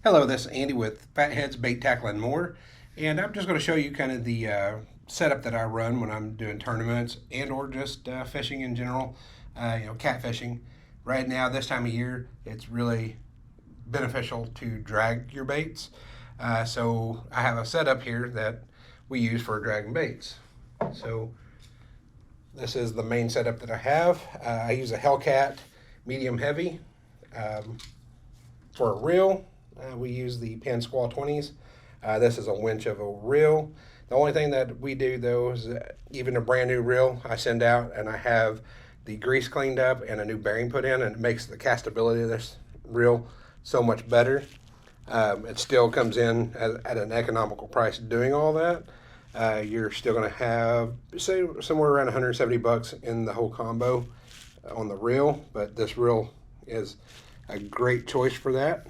Hello, this is Andy with Fatheads Bait Tackle and More, and I'm just going to show you kind of the setup that I run when I'm doing tournaments and or just fishing in general. Catfishing. Right now, this time of year, it's really beneficial to drag your baits. So I have a setup here that we use for dragging baits. So this is the main setup that I have. I use a Hellcat medium heavy for a reel. We use the Penn Squall 20s. This is a winch of a reel. The only thing that we do though is even a brand new reel I send out and I have the grease cleaned up and a new bearing put in, and it makes the castability of this reel so much better. It still comes in at an economical price doing all that. You're still going to have, say, somewhere around 170 bucks in the whole combo on the reel, but this reel is a great choice for that.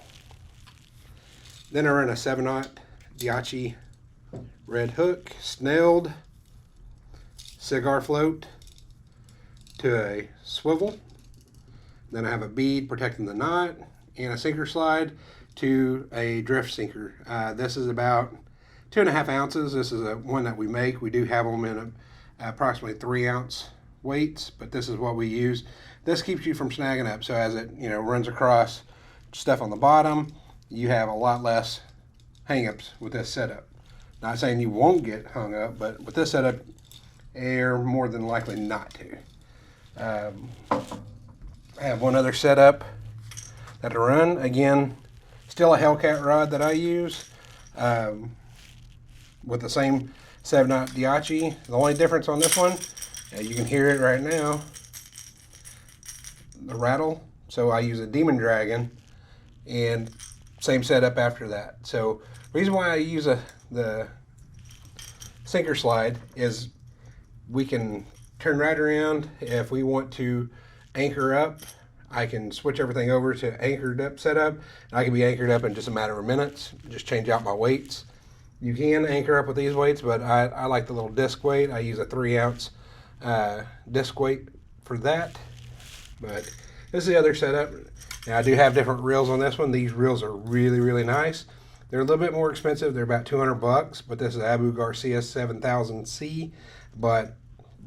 Then I run a 7/0 Diachi red hook, snelled, cigar float to a swivel. Then I have a bead protecting the knot and a sinker slide to a drift sinker. This is about 2.5 ounces. This is one that we make. We do have them in approximately 3-ounce weights, but this is what we use. This keeps you from snagging up. So as it runs across stuff on the bottom, you have a lot less hang-ups with this setup. Not saying you won't get hung up, but with this setup, you're more than likely not to. I have one other setup that I run. Again, still a Hellcat rod that I use with the same 7/0 Diachi. The only difference on this one, you can hear it right now, the rattle. So I use a Demon Dragon, and same setup after that. So reason why I use the sinker slide is we can turn right around. If we want to anchor up, I can switch everything over to anchored up setup, and I can be anchored up in just a matter of minutes. Just change out my weights. You can anchor up with these weights, but I like the little disc weight. I use a 3-ounce disc weight for that. But this is the other setup. Now I do have different reels on this one. These reels are really, really nice. They're a little bit more expensive. They're about 200 bucks, but this is Abu Garcia 7000C, but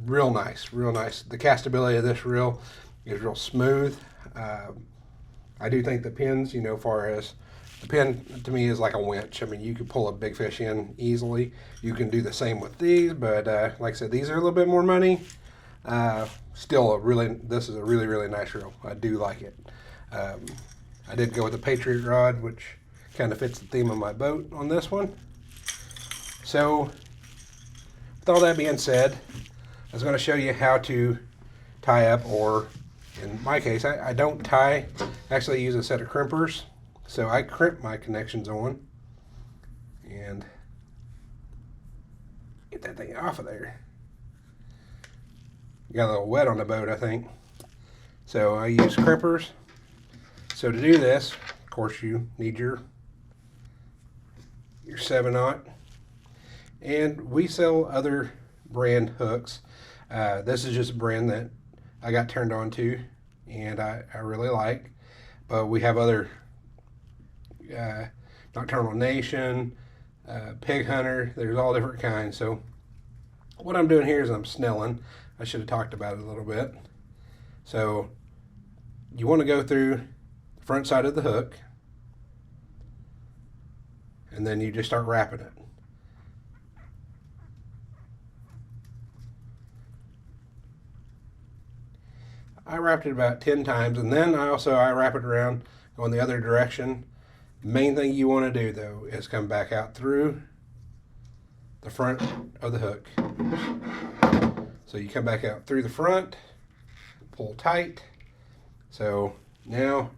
real nice, real nice. The castability of this reel is real smooth. I do think the pins, far as the pin to me is like a winch. I mean, you could pull a big fish in easily. You can do the same with these, but like I said, these are a little bit more money. Still this is a really, really nice reel. I do like it. I did go with the Patriot rod, which kind of fits the theme of my boat on this one. So with all that being said, I was going to show you how to tie up, or in my case, I don't tie. Actually, I use a set of crimpers. So I crimp my connections on and get that thing off of there. Got a little wet on the boat, I think. So I use crimpers. So to do this, of course, you need your 7/0, and we sell other brand hooks. This is just a brand that I got turned on to, and I really like. But we have other Nocturnal Nation, Pig Hunter. There's all different kinds. So what I'm doing here is I'm snelling. I should have talked about it a little bit. So you want to go through the front side of the hook, and then you just start wrapping it. I wrapped it about 10 times, and then I wrap it around going the other direction. Main thing you want to do though is come back out through the front of the hook. So you come back out through the front, pull tight. So now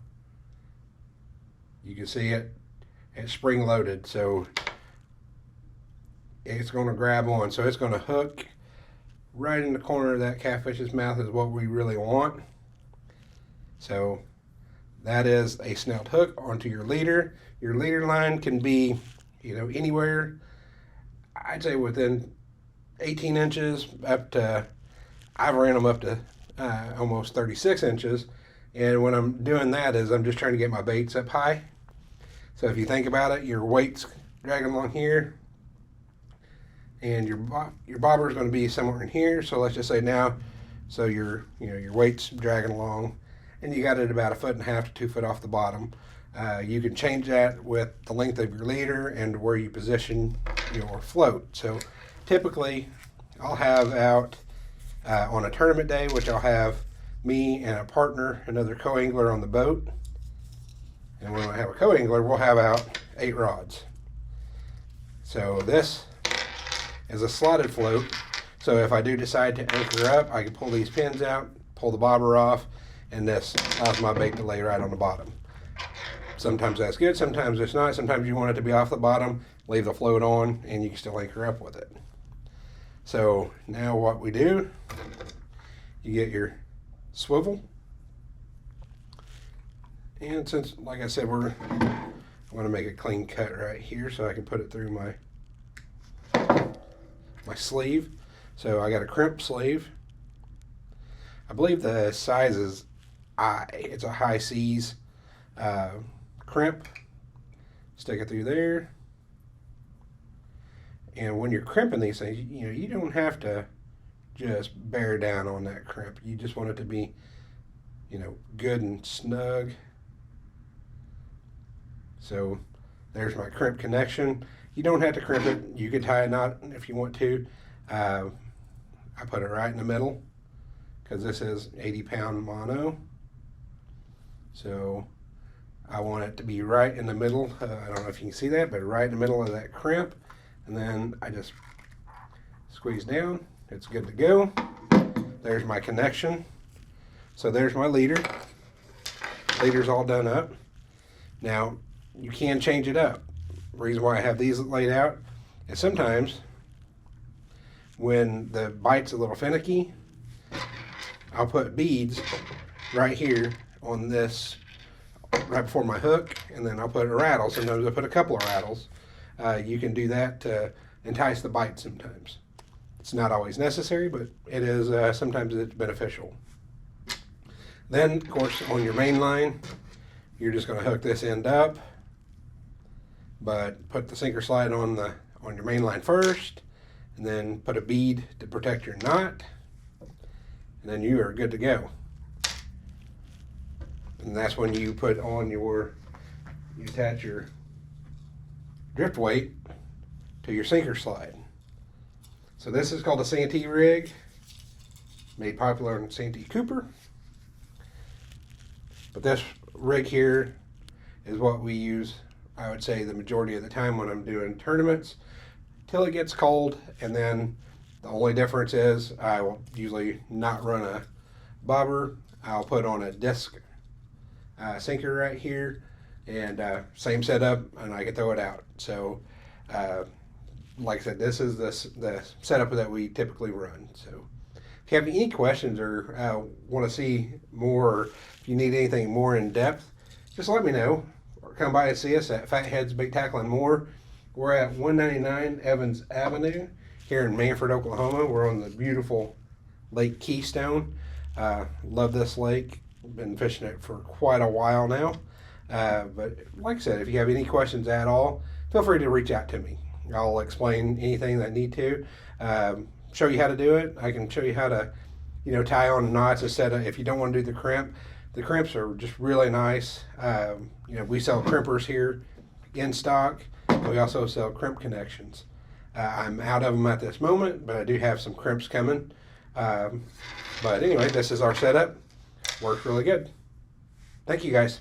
you can see it's spring loaded, so it's going to grab on. So it's going to hook right in the corner of that catfish's mouth is what we really want. So that is a snout hook onto your leader. Your leader line can be, anywhere, I'd say within 18 inches up to, I've ran them up to almost 36 inches. And when I'm doing that is I'm just trying to get my baits up high. So if you think about it, your weight's dragging along here, and your bobber is going to be somewhere in here. So let's just say now, so your weight's dragging along, and you got it about 1.5 to 2 foot off the bottom. You can change that with the length of your leader and where you position your float. So typically, I'll have out on a tournament day, which I'll have me and a partner, another co-angler on the boat. And when I have a co-angler, we'll have out 8 rods. So this is a slotted float. So if I do decide to anchor up, I can pull these pins out, pull the bobber off, and this allows my bait to lay right on the bottom. Sometimes that's good, sometimes it's not. Sometimes you want it to be off the bottom, leave the float on, and you can still anchor up with it. So now what we do, you get your swivel. And since, like I said, I want to make a clean cut right here so I can put it through my sleeve. So I got a crimp sleeve. I believe the size is I. It's a high C's crimp. Stick it through there. And when you're crimping these things, you don't have to just bear down on that crimp. You just want it to be, good and snug. So there's my crimp connection. You don't have to crimp it. You could tie a knot if you want to. I put it right in the middle because this is 80-pound mono. So I want it to be right in the middle. I don't know if you can see that, but right in the middle of that crimp. And then I just squeeze down. It's good to go. There's my connection. So there's my leader. Leader's all done up. Now, you can change it up. The reason why I have these laid out is sometimes when the bite's a little finicky, I'll put beads right here on this, right before my hook, and then I'll put a rattle. Sometimes I put a couple of rattles. You can do that to entice the bite sometimes. It's not always necessary, but it is, sometimes it's beneficial. Then, of course, on your main line, you're just going to hook this end up, but put the sinker slide on your main line first, and then put a bead to protect your knot, and then you are good to go. And that's when you put on you attach your drift weight to your sinker slide. So this is called a Santee rig, made popular in Santee Cooper. But this rig here is what we use, I would say, the majority of the time when I'm doing tournaments till it gets cold. And then the only difference is I will usually not run a bobber. I'll put on a disc sinker right here, and same setup, and I can throw it out. So like I said, this is the setup that we typically run. So if you have any questions or want to see more, or if you need anything more in depth, just let me know, or come by and see us at Fatheads Bait Tackle and More. We're at 199 Evans Avenue here in Manford, Oklahoma. We're on the beautiful Lake Keystone. Love this lake. Been fishing it for quite a while now. But like I said, if you have any questions at all, feel free to reach out to me. I'll explain anything that I need to. Show you how to do it. I can show you how to, tie on knots instead of, if you don't want to do the crimp. The crimps are just really nice. We sell crimpers here in stock. We also sell crimp connections. I'm out of them at this moment, but I do have some crimps coming. But anyway, this is our setup. Works really good. Thank you, guys.